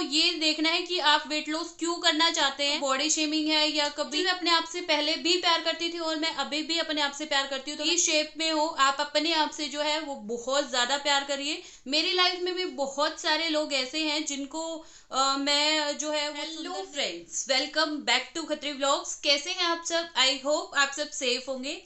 ये देखना है कि आप वेट लॉस क्यों करना चाहते हैं, बॉडी शेमिंग है या कभी मैं अपने आप से पहले भी प्यार करती थी और मैं अभी भी अपने आप से प्यार करती हूँ। तो इस शेप में हो आप अपने आप से जो है वो बहुत ज्यादा प्यार करिए। मेरी लाइफ में भी बहुत सारे लोग ऐसे हैं जिनको मैं जो है। Hello friends, welcome back to Khatri vlogs. कैसे हैं आप सब? आई होप आप सब सेफ होंगे।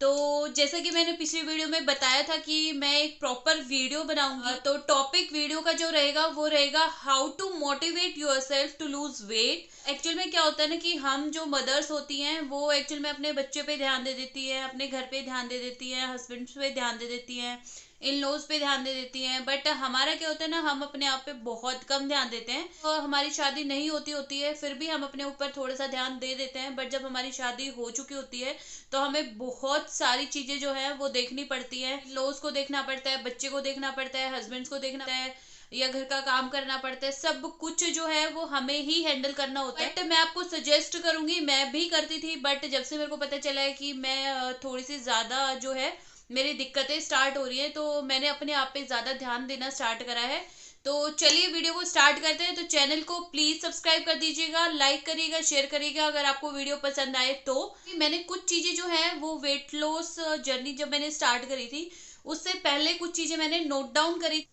तो जैसा कि मैंने पिछली वीडियो में बताया था कि मैं एक प्रॉपर वीडियो बनाऊंगी, तो टॉपिक वीडियो का जो रहेगा वो रहेगा how to motivate yourself to lose weight. Actual में क्या होता है ना कि हम जो मदर्स होती हैं वो एक्चुअल में अपने बच्चे पे ध्यान दे देती है, अपने घर पे ध्यान दे देती है, हस्बैंड पे ध्यान दे देती है, इन लॉज पे ध्यान दे देती हैं। बट हमारा क्या होता है ना, हम अपने आप पे बहुत कम ध्यान देते हैं। तो हमारी शादी नहीं होती है फिर भी हम अपने ऊपर थोड़ा सा ध्यान दे देते हैं। बट जब हमारी शादी हो चुकी होती है तो हमें बहुत सारी चीजें जो है वो देखनी पड़ती है। लॉज को देखना पड़ता है, बच्चे को देखना पड़ता है, हस्बैंड को देखना पड़ता है, या घर का काम करना पड़ता है। सब कुछ जो है वो हमें ही हैंडल करना होता है। बट मैं आपको सजेस्ट करूंगी, मैं भी करती थी बट जब से मेरे को पता चला है कि मैं थोड़ी सी ज्यादा जो है मेरी दिक्कतें स्टार्ट हो रही है, तो मैंने अपने आप पे ज्यादा ध्यान देना स्टार्ट करा है। तो चलिए वीडियो को स्टार्ट करते हैं। तो चैनल को प्लीज सब्सक्राइब कर दीजिएगा, लाइक करिएगा, शेयर करिएगा अगर आपको वीडियो पसंद आए तो। मैंने कुछ चीजें जो है वो वेट लॉस जर्नी जब मैंने स्टार्ट करी थी उससे पहले कुछ चीजें मैंने नोट डाउन करी।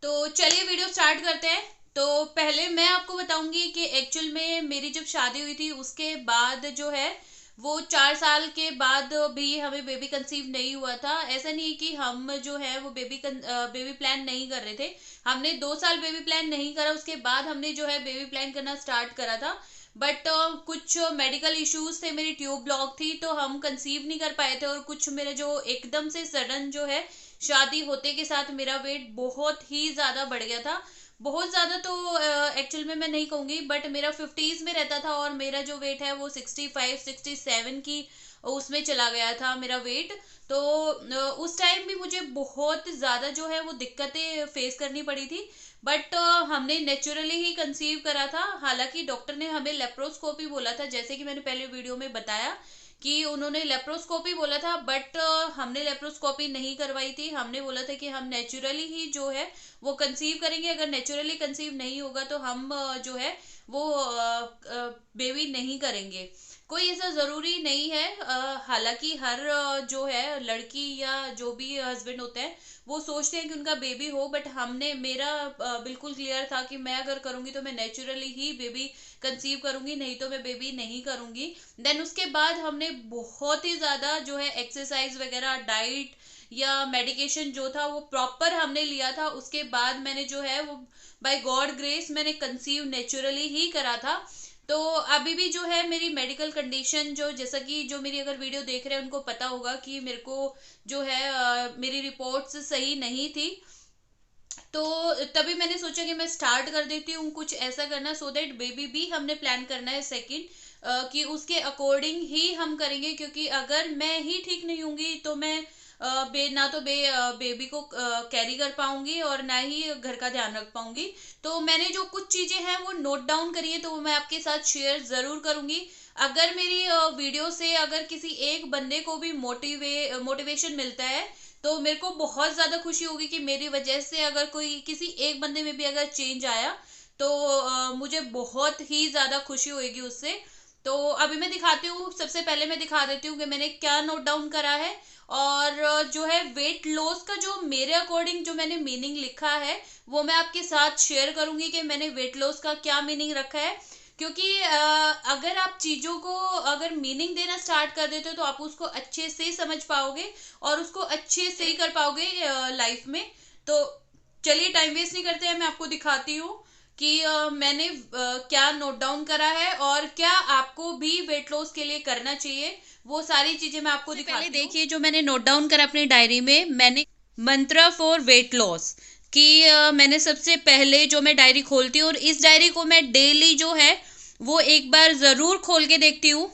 तो चलिए वीडियो स्टार्ट करते हैं। तो पहले मैं आपको बताऊंगी कि एक्चुअल में मेरी जब शादी हुई थी उसके बाद जो है वो 4 साल के बाद भी हमें बेबी कंसीव नहीं हुआ था। ऐसा नहीं है कि हम जो है वो बेबी प्लान नहीं कर रहे थे। हमने 2 साल बेबी प्लान नहीं करा, उसके बाद हमने जो है बेबी प्लान करना स्टार्ट करा था। बट कुछ मेडिकल इश्यूज थे, मेरी ट्यूब ब्लॉक थी तो हम कंसीव नहीं कर पाए थे। और कुछ मेरे जो एकदम से सडन जो है शादी होते के साथ मेरा वेट बहुत ही ज्यादा बढ़ गया था। बहुत ज्यादा तो एक्चुअल में मैं नहीं कहूंगी, बट मेरा 50s में रहता था और मेरा जो वेट है वो 65-67 की उसमें चला गया था मेरा वेट। तो उस टाइम भी मुझे बहुत ज्यादा जो है वो दिक्कतें फेस करनी पड़ी थी। बट हमने नेचुरली ही कंसीव करा था। हालांकि डॉक्टर ने हमें लेप्रोस्कोपी बोला था, जैसे कि मैंने पहले वीडियो में बताया कि उन्होंने लेप्रोस्कोपी बोला था। बट हमने लेप्रोस्कोपी नहीं करवाई थी। हमने बोला था कि हम नेचुरली ही जो है वो कंसीव करेंगे। अगर नेचुरली कंसीव नहीं होगा तो हम जो है वो बेबी नहीं करेंगे। कोई ऐसा जरूरी नहीं है। हालांकि हर जो है लड़की या जो भी हस्बैंड होते हैं वो सोचते हैं कि उनका बेबी हो। बट हमने मेरा बिल्कुल क्लियर था कि मैं अगर करूंगी तो मैं नेचुरली ही बेबी कंसीव करूंगी, नहीं तो मैं बेबी नहीं करूंगी। देन उसके बाद हमने बहुत ही ज्यादा जो है एक्सरसाइज वगैरह, डाइट या मेडिकेशन जो था वो प्रॉपर हमने लिया था। उसके बाद मैंने जो है वो बाय गॉड ग्रेस मैंने कंसीव नेचुरली ही करा था। तो अभी भी जो है मेरी मेडिकल कंडीशन जो, जैसा कि जो मेरी अगर वीडियो देख रहे हैं उनको पता होगा कि मेरे को जो है मेरी रिपोर्ट्स सही नहीं थी। तो तभी मैंने सोचा कि मैं स्टार्ट कर देती हूँ कुछ ऐसा करना, सो दैट बेबी भी हमने प्लान करना है सेकंड कि उसके अकॉर्डिंग ही हम करेंगे। क्योंकि अगर मैं ही ठीक नहीं होंगी तो मैं ना तो बेबी को कैरी कर पाऊंगी और ना ही घर का ध्यान रख पाऊंगी। तो मैंने जो कुछ चीजें हैं वो नोट डाउन करी है तो वो मैं आपके साथ शेयर जरूर करूंगी। अगर मेरी वीडियो से अगर किसी एक बंदे को भी मोटिवेशन मिलता है तो मेरे को बहुत ज्यादा खुशी होगी कि मेरी वजह से अगर कोई किसी एक बंदे में भी अगर चेंज आया तो मुझे बहुत ही ज्यादा खुशी होगी उससे। तो अभी मैं दिखाती हूँ, सबसे पहले मैं दिखा देती हूँ कि मैंने क्या नोट डाउन करा है। और जो है वेट लॉस का जो मेरे अकॉर्डिंग जो मैंने मीनिंग लिखा है वो मैं आपके साथ शेयर करूंगी कि मैंने वेट लॉस का क्या मीनिंग रखा है। क्योंकि अगर आप चीजों को अगर मीनिंग देना स्टार्ट कर देते हो तो आप उसको अच्छे से समझ पाओगे और उसको अच्छे से ही कर पाओगे लाइफ में। तो चलिए टाइम वेस्ट नहीं करते हैं, मैं आपको दिखाती हूँ कि मैंने क्या नोट डाउन करा है और क्या आपको भी वेट लॉस के लिए करना चाहिए। वो सारी चीजें मैं आपको दिखाती हूँ। देखिए जो मैंने नोट डाउन करा अपनी डायरी में, मैंने मंत्रा फॉर वेट लॉस कि मैंने सबसे पहले जो मैं डायरी खोलती हूँ और इस डायरी को मैं डेली जो है वो एक बार जरूर खोल के देखती हूँ।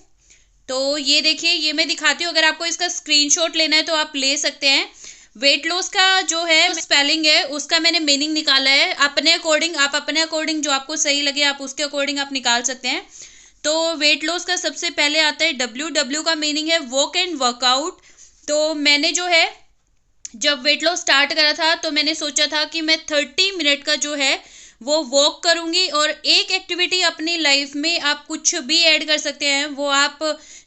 तो ये देखिए, ये मैं दिखाती हूँ, अगर आपको इसका स्क्रीनशॉट लेना है तो आप ले सकते हैं। वेट लॉस का जो है स्पेलिंग है उसका मैंने मीनिंग निकाला है अपने अकॉर्डिंग। आप अपने अकॉर्डिंग जो आपको सही लगे आप उसके अकॉर्डिंग आप निकाल सकते हैं। तो वेट लॉस का सबसे पहले आता है WW का मीनिंग है वॉक एंड वर्कआउट। तो मैंने जो है जब वेट लॉस स्टार्ट करा था तो मैंने सोचा था कि मैं 30 मिनट का जो है वो वॉक करूँगी। और एक एक्टिविटी अपनी लाइफ में आप कुछ भी ऐड कर सकते हैं, वो आप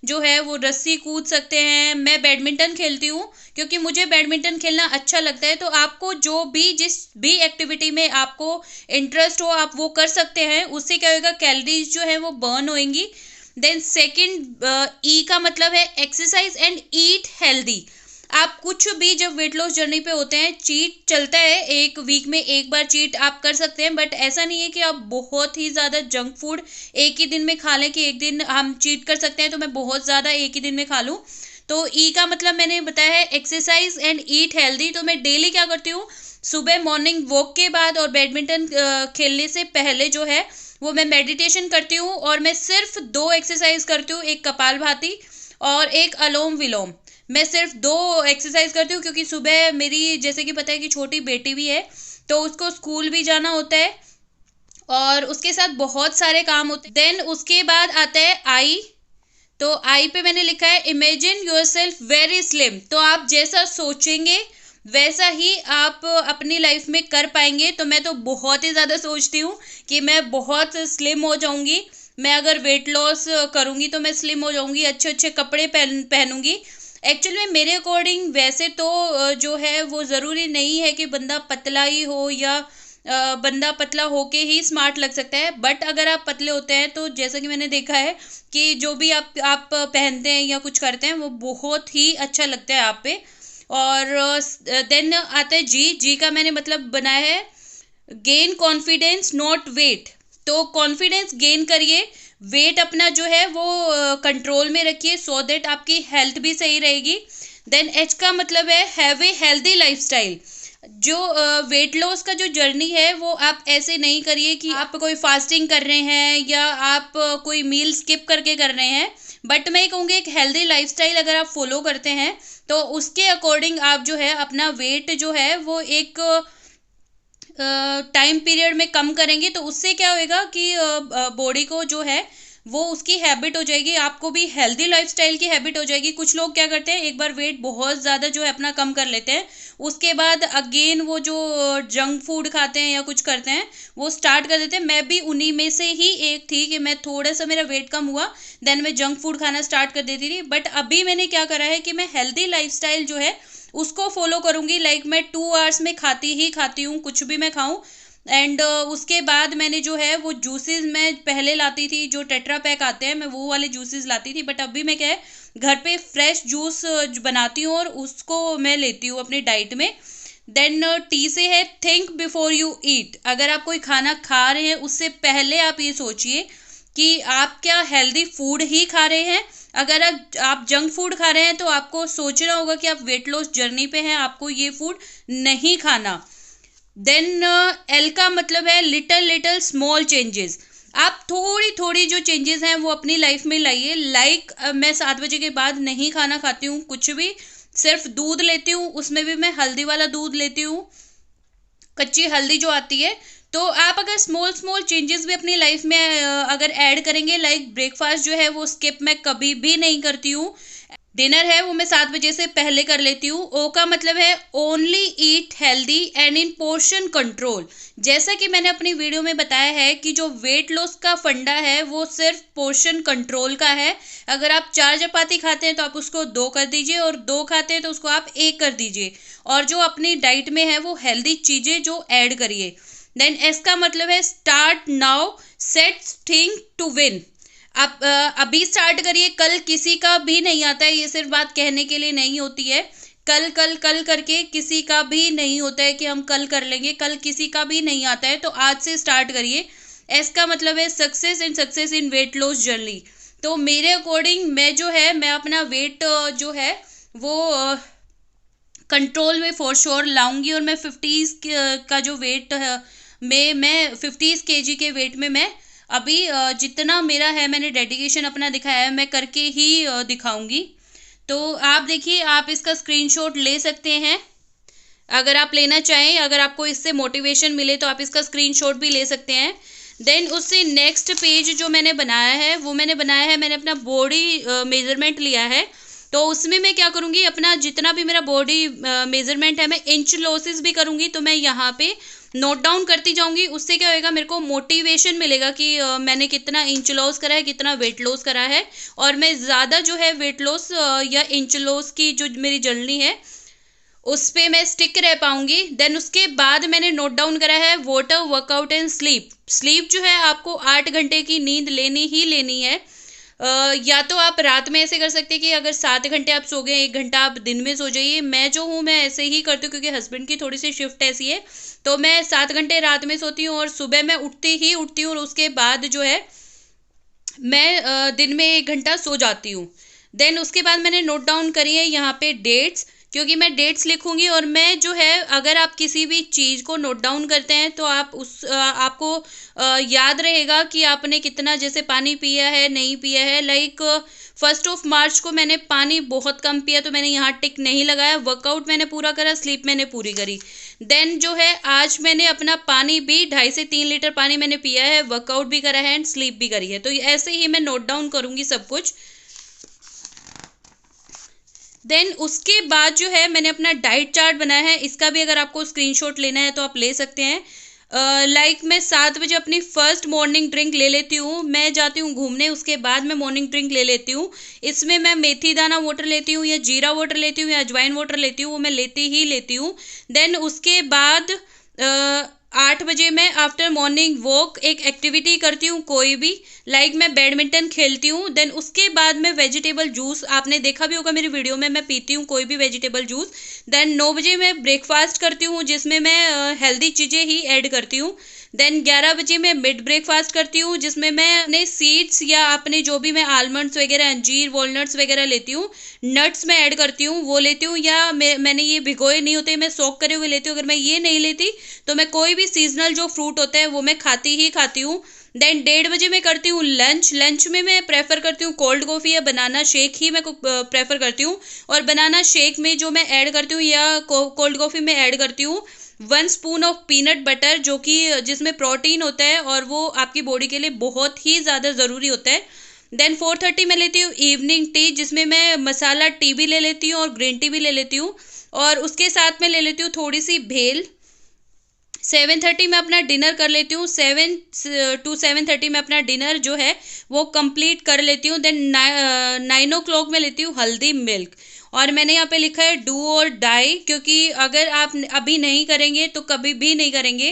जो है वो रस्सी कूद सकते हैं। मैं बैडमिंटन खेलती हूँ क्योंकि मुझे बैडमिंटन खेलना अच्छा लगता है। तो आपको जो भी जिस भी एक्टिविटी में आपको इंटरेस्ट हो आप वो कर सकते हैं। उससे क्या होगा, कैलोरीज जो है वो बर्न होएंगी। देन सेकंड ई का मतलब है एक्सरसाइज एंड ईट हेल्दी। आप कुछ भी जब वेट लॉस जर्नी पे होते हैं, चीट चलता है, एक वीक में एक बार चीट आप कर सकते हैं, बट ऐसा नहीं है कि आप बहुत ही ज़्यादा जंक फूड एक ही दिन में खा लें कि एक दिन हम चीट कर सकते हैं तो मैं बहुत ज़्यादा एक ही दिन में खा लूँ। तो ई का मतलब मैंने बताया है एक्सरसाइज एंड ईट हेल्दी। तो मैं डेली क्या करती हूँ, सुबह मॉर्निंग वॉक के बाद और बैडमिंटन खेलने से पहले जो है वो मैं मेडिटेशन करती हूँ। और मैं सिर्फ 2 एक्सरसाइज करती हूँ, एक कपालभाति और एक अलोम विलोम। मैं सिर्फ 2 एक्सरसाइज करती हूँ क्योंकि सुबह मेरी जैसे कि पता है कि छोटी बेटी भी है, तो उसको स्कूल भी जाना होता है और उसके साथ बहुत सारे काम होते हैं। देन उसके बाद आता है आई। तो आई पे मैंने लिखा है imagine your self very slim. तो आप जैसा सोचेंगे वैसा ही आप अपनी लाइफ में कर पाएंगे। तो मैं तो बहुत ही ज़्यादा सोचती हूँ कि मैं बहुत स्लिम हो जाऊंगी। मैं अगर वेट लॉस करूंगी तो मैं स्लिम हो जाऊंगी, अच्छे अच्छे कपड़े पहनूंगी। एक्चुअल में मेरे अकॉर्डिंग वैसे तो जो है वो ज़रूरी नहीं है कि बंदा पतला ही हो या बंदा पतला होके ही स्मार्ट लग सकता है। बट अगर आप पतले होते हैं तो जैसा कि मैंने देखा है कि जो भी आप पहनते हैं या कुछ करते हैं वो बहुत ही अच्छा लगता है आप पे। और देन आता है जी। जी का मैंने मतलब बनाया है गेन कॉन्फिडेंस नॉट वेट। तो कॉन्फिडेंस गेन करिए, वेट अपना जो है वो कंट्रोल में रखिए सो दैट आपकी हेल्थ भी सही रहेगी। देन एच का मतलब है हैव ए हेल्दी लाइफस्टाइल। जो वेट लॉस का जो जर्नी है वो आप ऐसे नहीं करिए कि आप कोई फास्टिंग कर रहे हैं या आप कोई मील स्किप करके कर रहे हैं। बट मैं कहूँगी एक हेल्दी लाइफस्टाइल अगर आप फॉलो करते हैं तो उसके अकॉर्डिंग आप जो है अपना वेट जो है वो एक टाइम पीरियड में कम करेंगे। तो उससे क्या होएगा कि बॉडी को जो है वो उसकी हैबिट हो जाएगी, आपको भी हेल्दी लाइफस्टाइल की हैबिट हो जाएगी। कुछ लोग क्या करते हैं, एक बार वेट बहुत ज़्यादा जो है अपना कम कर लेते हैं, उसके बाद अगेन वो जो जंक फूड खाते हैं या कुछ करते हैं वो स्टार्ट कर देते हैं। मैं भी उन्हीं में से ही एक थी कि मैं थोड़ा सा मेरा वेट कम हुआ देन मैं जंक फूड खाना स्टार्ट कर देती थी। बट अभी मैंने क्या करा है कि मैं हेल्दी लाइफस्टाइल जो है उसको फॉलो करूँगी। लाइक मैं 2 आवर्स में खाती हूँ कुछ भी मैं खाऊँ। एंड उसके बाद मैंने जो है वो जूसेस मैं पहले लाती थी, जो टेट्रा पैक आते हैं मैं वो वाले जूसेस लाती थी। बट अभी मैं क्या है घर पे फ्रेश जूस बनाती हूँ और उसको मैं लेती हूँ अपनी डाइट में। देन टी से है थिंक बिफोर यू ईट। अगर आप कोई खाना खा रहे हैं उससे पहले आप ये सोचिए कि आप क्या हेल्दी फूड ही खा रहे हैं। अगर आप जंक फूड खा रहे हैं तो आपको सोचना होगा कि आप वेट लॉस जर्नी पे हैं, आपको ये फूड नहीं खाना। देन एल का मतलब है लिटल लिटल स्मॉल चेंजेस। आप थोड़ी थोड़ी जो चेंजेस हैं वो अपनी लाइफ में लाइए। लाइक मैं 7 बजे के बाद नहीं खाना खाती हूँ कुछ भी, सिर्फ दूध लेती हूँ, उसमें भी मैं हल्दी वाला दूध लेती हूँ, कच्ची हल्दी जो आती है। तो आप अगर स्मॉल स्मॉल चेंजेस भी अपनी लाइफ में अगर ऐड करेंगे, लाइक ब्रेकफास्ट जो है वो स्किप मैं कभी भी नहीं करती हूँ। डिनर है वो मैं 7 बजे से पहले कर लेती हूँ। ओ का मतलब है only eat healthy and in portion control. जैसा कि मैंने अपनी वीडियो में बताया है कि जो वेट लॉस का फंडा है वो सिर्फ पोर्शन कंट्रोल का है। अगर आप 4 चपाती खाते हैं तो आप उसको 2 कर दीजिए, और 2 खाते हैं तो उसको आप 1 कर दीजिए, और जो अपनी डाइट में है वो हेल्दी चीज़ें जो ऐड करिए। देन एस का मतलब है start now set thing to win. आप अभी स्टार्ट करिए, कल किसी का भी नहीं आता है। ये सिर्फ बात कहने के लिए नहीं होती है, कल कल कल करके किसी का भी नहीं होता है कि हम कल कर लेंगे, कल किसी का भी नहीं आता है। तो आज से स्टार्ट करिए। एस का मतलब है success and success in weight loss journey. तो मेरे अकॉर्डिंग मैं अपना वेट जो है वो कंट्रोल में फॉर श्योर लाऊंगी, और मैं 50 का जो वेट है मैं 50 kg के वेट में मैं अभी जितना मेरा है मैंने डेडिकेशन अपना दिखाया है, मैं करके ही दिखाऊंगी। तो आप देखिए, आप इसका स्क्रीनशॉट ले सकते हैं अगर आप लेना चाहें। अगर आपको इससे मोटिवेशन मिले तो आप इसका स्क्रीनशॉट भी ले सकते हैं। देन उससे नेक्स्ट पेज जो मैंने बनाया है वो मैंने अपना बॉडी मेजरमेंट लिया है। तो उसमें मैं क्या करूँगी, अपना जितना भी मेरा बॉडी मेजरमेंट है मैं इंच लॉसेस भी करूँगी। तो मैं यहाँ पे नोट डाउन करती जाऊंगी। उससे क्या होएगा, मेरे को मोटिवेशन मिलेगा कि मैंने कितना इंच लॉस करा है, कितना वेट लॉस करा है, और मैं ज़्यादा जो है वेट लॉस या इंच लॉस की जो मेरी जर्नी है उस पे मैं स्टिक रह पाऊंगी। देन उसके बाद मैंने नोट डाउन करा है water, workout and sleep. Sleep जो है आपको 8 घंटे की नींद लेनी ही लेनी है। या तो आप रात में ऐसे कर सकते हैं कि अगर 7 घंटे आप सो गए, 1 घंटा आप दिन में सो जाइए। मैं जो हूँ मैं ऐसे ही करती हूँ क्योंकि हस्बैंड की थोड़ी सी शिफ्ट ऐसी है, तो मैं 7 घंटे रात में सोती हूँ और सुबह मैं उठती हूँ, और उसके बाद जो है मैं दिन में 1 घंटा सो जाती हूँ। देन उसके बाद मैंने नोट डाउन करी है यहाँ पे डेट्स, क्योंकि मैं डेट्स लिखूंगी। और मैं जो है, अगर आप किसी भी चीज़ को नोट डाउन करते हैं तो आप आपको याद रहेगा कि आपने कितना जैसे पानी पिया है, नहीं पिया है। लाइक 1 मार्च को मैंने पानी बहुत कम पिया, तो मैंने यहाँ टिक नहीं लगाया। वर्कआउट मैंने पूरा करा, स्लीप मैंने पूरी करी। देन जो है आज मैंने अपना पानी भी 2.5 से 3 लीटर पानी मैंने पिया है, वर्कआउट भी करा है एंड स्लीप भी करी है। तो ऐसे ही मैं नोट डाउन करूँगी सब कुछ। देन उसके बाद जो है मैंने अपना डाइट चार्ट बनाया है, इसका भी अगर आपको स्क्रीनशॉट लेना है तो आप ले सकते हैं। लाइक मैं 7 बजे अपनी फर्स्ट मॉर्निंग ड्रिंक ले लेती हूँ। मैं जाती हूँ घूमने, उसके बाद मैं मॉर्निंग ड्रिंक ले लेती हूँ। इसमें मैं मेथी दाना वाटर लेती हूँ, या जीरा वाटर लेती हूँ, या अजवाइन वाटर लेती हूँ, वो मैं लेती ही लेती हूँ। देन उसके बाद 8 बजे मैं आफ्टर मॉर्निंग वॉक एक एक्टिविटी करती हूँ कोई भी, लाइक मैं बैडमिंटन खेलती हूँ। देन उसके बाद मैं वेजिटेबल जूस, आपने देखा भी होगा मेरी वीडियो में, मैं पीती हूँ कोई भी वेजिटेबल जूस। देन 9 बजे मैं ब्रेकफास्ट करती हूँ, जिसमें मैं हेल्दी चीज़ें ही ऐड करती हूँ। देन 11 बजे मैं मिड ब्रेकफास्ट करती हूँ, जिसमें मैं अपने सीड्स या अपने जो भी मैं आलमंड्स वगैरह, अंजीर, वॉलनट्स वगैरह लेती हूँ। नट्स मैं ऐड करती हूँ, वो लेती हूँ, या मैंने ये भिगोए नहीं होते, मैं सोक करे हुए लेती हूँ। अगर मैं ये नहीं लेती तो मैं कोई भी सीजनल जो फ्रूट होता है वो मैं खाती ही खाती हूँ। देन 1:30 बजे मैं करती हूँ लंच। लंच में मैं प्रेफर करती हूँ कोल्ड कॉफ़ी या बनाना शेक ही मैं प्रेफर करती हूँ। और बनाना शेक में जो मैं ऐड करती हूँ या कोल्ड कॉफ़ी में ऐड करती हूँ 1 स्पून ऑफ पीनट बटर, जो कि जिसमें प्रोटीन होता है और वो आपकी बॉडी के लिए बहुत ही ज़्यादा ज़रूरी होता है। देन 4:30 में लेती हूँ इवनिंग टी, जिसमें मैं मसाला टी भी ले लेती हूँ और ग्रीन टी भी ले लेती हूँ, और उसके साथ में ले लेती हूँ थोड़ी सी भेल। 7:30 में अपना डिनर कर लेती हूँ। 7 to 7:30 में अपना डिनर जो है वो कंप्लीट कर लेती हूँ। देन 9 o'clock में लेती हूँ हल्दी मिल्क। और मैंने यहाँ पे लिखा है डू और डाई, क्योंकि अगर आप अभी नहीं करेंगे तो कभी भी नहीं करेंगे।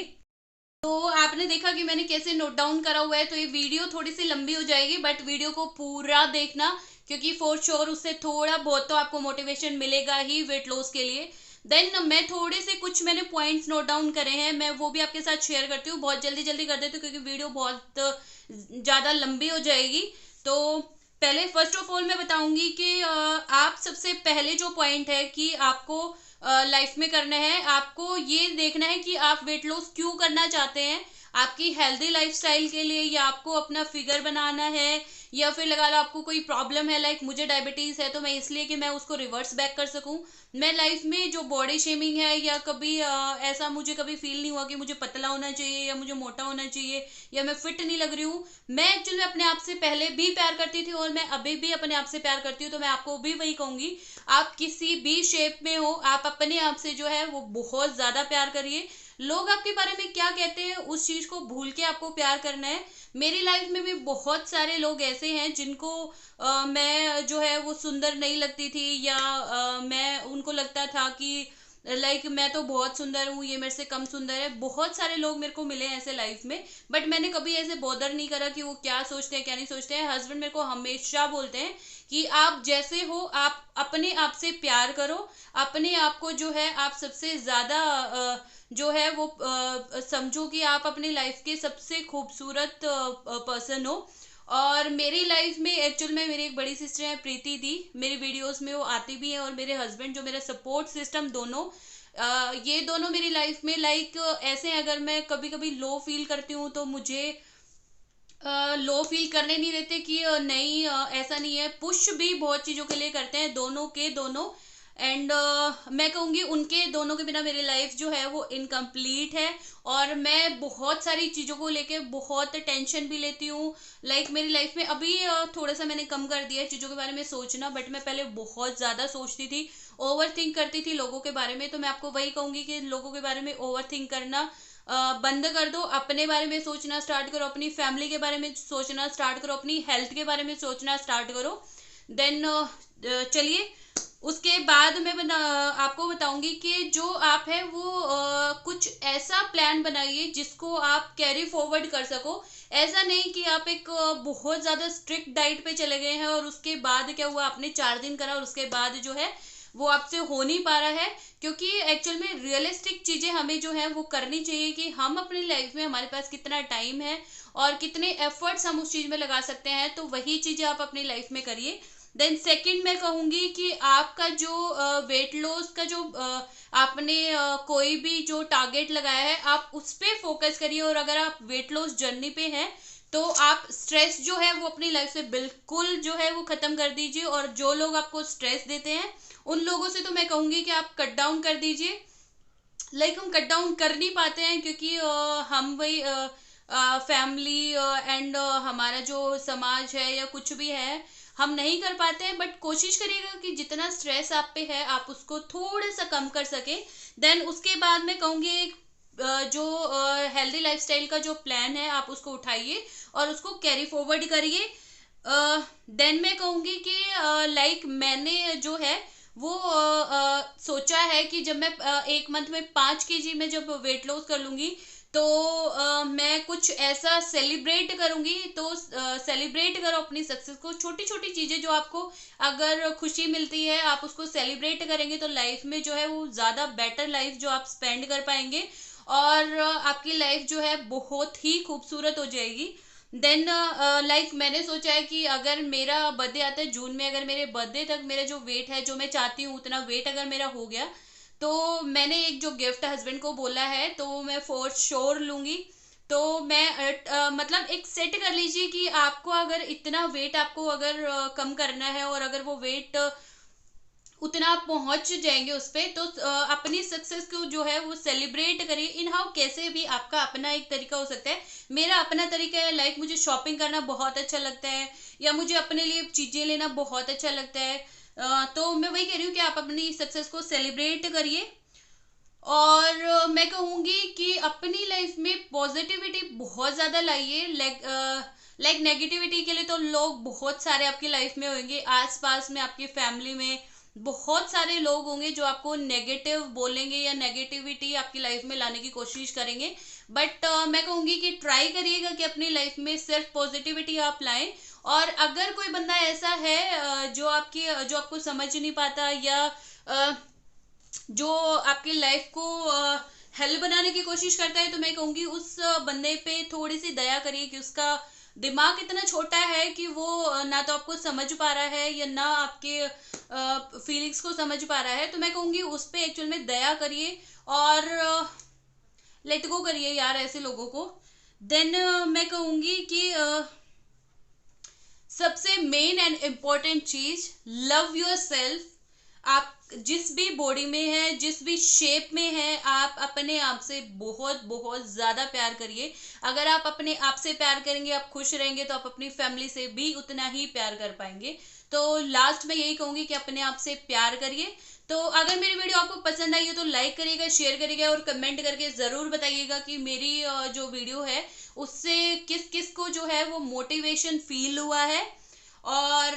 तो आपने देखा कि मैंने कैसे नोट डाउन करा हुआ है। तो ये वीडियो थोड़ी सी लंबी हो जाएगी, बट वीडियो को पूरा देखना, क्योंकि फॉर श्योर उससे थोड़ा बहुत तो आपको मोटिवेशन मिलेगा ही वेट लॉस के लिए। देन मैं थोड़े से कुछ मैंने पॉइंट्स नोट डाउन करे हैं, मैं वो भी आपके साथ शेयर करती हूँ। बहुत जल्दी जल्दी कर देती हूँ क्योंकि वीडियो बहुत ज़्यादा लंबी हो जाएगी। तो पहले फर्स्ट ऑफ ऑल मैं बताऊंगी कि आप सबसे पहले जो पॉइंट है कि आपको लाइफ में करना है, आपको ये देखना है कि आप वेट लॉस क्यों करना चाहते हैं। आपकी हेल्दी लाइफस्टाइल के लिए, या आपको अपना फिगर बनाना है, या फिर लगा लो आपको कोई प्रॉब्लम है, लाइक मुझे डायबिटीज है तो मैं इसलिए कि मैं उसको रिवर्स बैक कर सकूं। मैं लाइफ में जो बॉडी शेमिंग है, या कभी ऐसा मुझे कभी फील नहीं हुआ कि मुझे पतला होना चाहिए या मुझे मोटा होना चाहिए या मैं फिट नहीं लग रही हूँ। मैं एक्चुअली अपने आप से पहले भी प्यार करती थी और मैं अभी भी अपने आप से प्यार करती हूँ। तो मैं आपको भी वही कहूंगी, आप किसी भी शेप में हो, आप अपने आप से जो है वो बहुत ज्यादा प्यार करिए। लोग आपके बारे में क्या कहते हैं उस चीज को भूल के आपको प्यार करना है। मेरी लाइफ में भी बहुत सारे लोग ऐसे हैं जिनको मैं जो है वो सुंदर नहीं लगती थी, या मैं उनको लगता था कि लाइक मैं तो बहुत सुंदर हूँ, ये मेरे से कम सुंदर है। बहुत सारे लोग मेरे को मिले हैं ऐसे लाइफ में, बट मैंने कभी ऐसे बॉदर नहीं करा कि वो क्या सोचते हैं क्या नहीं सोचते हैं। हस्बैंड मेरे को हमेशा बोलते हैं कि आप जैसे हो, आप अपने आप से प्यार करो, अपने आप को जो है आप सबसे ज्यादा जो है वो समझो कि आप अपनी लाइफ के सबसे खूबसूरत पर्सन हो। और मेरी लाइफ में एक्चुअल में मेरी एक बड़ी सिस्टर है प्रीति दी, मेरी वीडियोस में वो आती भी है, और मेरे हस्बैंड जो मेरा सपोर्ट सिस्टम दोनों, ये दोनों मेरी लाइफ में लाइक ऐसे, अगर मैं कभी कभी लो फील करती हूँ तो मुझे लो फील करने नहीं देते कि नहीं ऐसा नहीं है। पुश भी बहुत चीज़ों के लिए करते हैं, दोनों के दोनों। एंड मैं कहूँगी उनके दोनों के बिना मेरी लाइफ जो है वो इनकम्प्लीट है। और मैं बहुत सारी चीज़ों को लेके बहुत टेंशन भी लेती हूँ। लाइक मेरी लाइफ में अभी थोड़ा सा मैंने कम कर दिया है चीज़ों के बारे में सोचना, बट मैं पहले बहुत ज़्यादा सोचती थी, ओवर थिंक करती थी लोगों के बारे में। तो मैं आपको वही कहूँगी कि लोगों के बारे में ओवर थिंक करना बंद कर दो, अपने बारे में सोचना स्टार्ट करो, अपनी फैमिली के बारे में सोचना स्टार्ट करो, अपनी हेल्थ के बारे में सोचना स्टार्ट करो। देन चलिए उसके बाद मैं आपको बताऊंगी कि जो आप है वो कुछ ऐसा प्लान बनाइए जिसको आप कैरी फॉरवर्ड कर सको। ऐसा नहीं कि आप एक बहुत ज्यादा स्ट्रिक्ट डाइट पे चले गए हैं और उसके बाद क्या हुआ, आपने 4 दिन करा और उसके बाद जो है वो आपसे हो नहीं पा रहा है। क्योंकि एक्चुअल में रियलिस्टिक चीजें हमें जो है वो करनी चाहिए कि हम अपनी लाइफ में हमारे पास कितना टाइम है और कितने एफर्ट्स हम उस चीज में लगा सकते हैं, तो वही चीजें आप अपनी लाइफ में करिए। देन सेकंड मैं कहूंगी कि आपका जो वेट लॉस का जो आपने कोई भी जो टारगेट लगाया है आप उस पे फोकस करिए। और अगर आप वेट लॉस जर्नी पे हैं तो आप स्ट्रेस जो है वो अपनी लाइफ से बिल्कुल जो है वो खत्म कर दीजिए। और जो लोग आपको स्ट्रेस देते हैं उन लोगों से तो मैं कहूंगी कि आप कट डाउन कर दीजिए। हम कट डाउन कर नहीं पाते हैं क्योंकि हम वही फैमिली एंड हमारा जो समाज है या कुछ भी है हम नहीं कर पाते हैं। बट कोशिश करिएगा कि जितना स्ट्रेस आप पे है आप उसको थोड़ा सा कम कर सके। देन उसके बाद मैं कहूँगी एक जो हेल्दी लाइफस्टाइल का जो प्लान है आप उसको उठाइए और उसको कैरी फॉरवर्ड करिए। देन मैं कहूँगी कि मैंने जो है वो सोचा है कि जब मैं 1 मंथ में 5 kg में जब वेट लॉस कर लूंगी तो मैं कुछ ऐसा सेलिब्रेट करूंगी। तो सेलिब्रेट करो अपनी सक्सेस को, छोटी छोटी चीजें जो आपको अगर खुशी मिलती है आप उसको सेलिब्रेट करेंगे तो लाइफ में जो है वो ज्यादा बेटर लाइफ जो आप स्पेंड कर पाएंगे और आपकी लाइफ जो है बहुत ही खूबसूरत हो जाएगी। देन मैंने सोचा है कि अगर मेरा बर्थडे आता है जून में, अगर मेरे बर्थडे तक मेरा जो वेट है जो मैं चाहती हूँ उतना वेट अगर मेरा हो गया तो मैंने एक जो गिफ्ट हस्बैंड को बोला है तो मैं फॉर श्योर लूंगी। तो मैं मतलब एक सेट कर लीजिए कि आपको अगर इतना वेट आपको अगर कम करना है और अगर वो वेट उतना आप पहुंच जाएंगे उस पे तो अपनी सक्सेस को जो है वो सेलिब्रेट करिए इन हाउ। कैसे भी आपका अपना एक तरीका हो सकता है, मेरा अपना तरीका है मुझे शॉपिंग करना बहुत अच्छा लगता है या मुझे अपने लिए चीजें लेना बहुत अच्छा लगता है। तो मैं वही कह रही हूँ कि आप अपनी सक्सेस को सेलिब्रेट करिए। और मैं कहूँगी कि अपनी लाइफ में पॉजिटिविटी बहुत ज़्यादा लाइए। नेगेटिविटी के लिए तो लोग बहुत सारे आपकी लाइफ में होंगे, आसपास में आपकी फैमिली में बहुत सारे लोग होंगे जो आपको नेगेटिव बोलेंगे या नेगेटिविटी आपकी लाइफ में लाने की कोशिश करेंगे। बट मैं कहूँगी कि ट्राई करिएगा कि अपनी लाइफ में सिर्फ पॉजिटिविटी आप लाएं। और अगर कोई बंदा ऐसा है जो आपको समझ नहीं पाता या जो आपकी लाइफ को हेल बनाने की कोशिश करता है तो मैं कहूँगी उस बंदे पे थोड़ी सी दया करिए कि उसका दिमाग इतना छोटा है कि वो ना तो आपको समझ पा रहा है या ना आपके फीलिंग्स को समझ पा रहा है। तो मैं कहूँगी उस पे एक्चुअल में दया करिए और लेट गो करिए यार ऐसे लोगों को। देन मैं कहूँगी कि सबसे मेन एंड इम्पोर्टेंट चीज लव योर सेल्फ। आप जिस भी बॉडी में है जिस भी शेप में है आप अपने आप से बहुत बहुत ज्यादा प्यार करिए। अगर आप अपने आप से प्यार करेंगे आप खुश रहेंगे तो आप अपनी फैमिली से भी उतना ही प्यार कर पाएंगे। तो लास्ट में यही कहूंगी कि अपने आप से प्यार करिए। तो अगर मेरी वीडियो आपको पसंद आई है तो लाइक करिएगा, शेयर करिएगा और कमेंट करके जरूर बताइएगा कि मेरी जो वीडियो है उससे किस किस को जो है वो मोटिवेशन फील हुआ है। और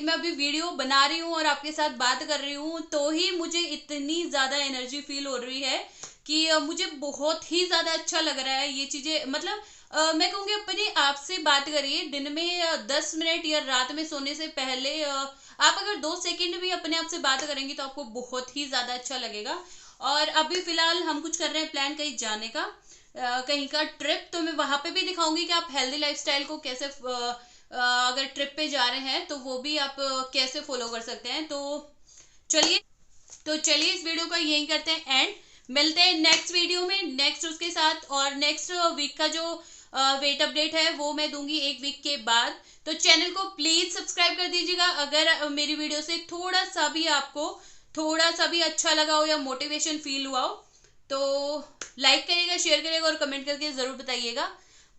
मैं अभी वीडियो बना रही हूँ और आपके साथ बात कर रही हूँ तो ही मुझे इतनी ज़्यादा एनर्जी फील हो रही है कि मुझे बहुत ही ज़्यादा अच्छा लग रहा है ये चीज़ें। मैं कहूँगी अपने आप से बात करिए दिन में 10 मिनट या रात में सोने से पहले आप अगर 2 सेकंड भी अपने आप से बात करेंगे तो आपको बहुत ही ज़्यादा अच्छा लगेगा। और अभी फ़िलहाल हम कुछ कर रहे हैं प्लान कहीं जाने का, कहीं का ट्रिप, तो मैं वहाँ पे भी दिखाऊंगी कि आप हेल्दी लाइफस्टाइल को कैसे अगर ट्रिप पे जा रहे हैं तो वो भी आप कैसे फॉलो कर सकते हैं। चलिए इस वीडियो का यही करते हैं एंड मिलते हैं नेक्स्ट वीडियो में नेक्स्ट उसके साथ। और नेक्स्ट वीक का जो वेट अपडेट है वो मैं दूंगी 1 वीक के बाद। तो चैनल को प्लीज सब्सक्राइब कर दीजिएगा अगर मेरी वीडियो से थोड़ा सा भी अच्छा लगा हो या मोटिवेशन फील हुआ हो तो लाइक करिएगा, शेयर करिएगा और कमेंट करके जरूर बताइएगा।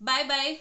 Bye bye.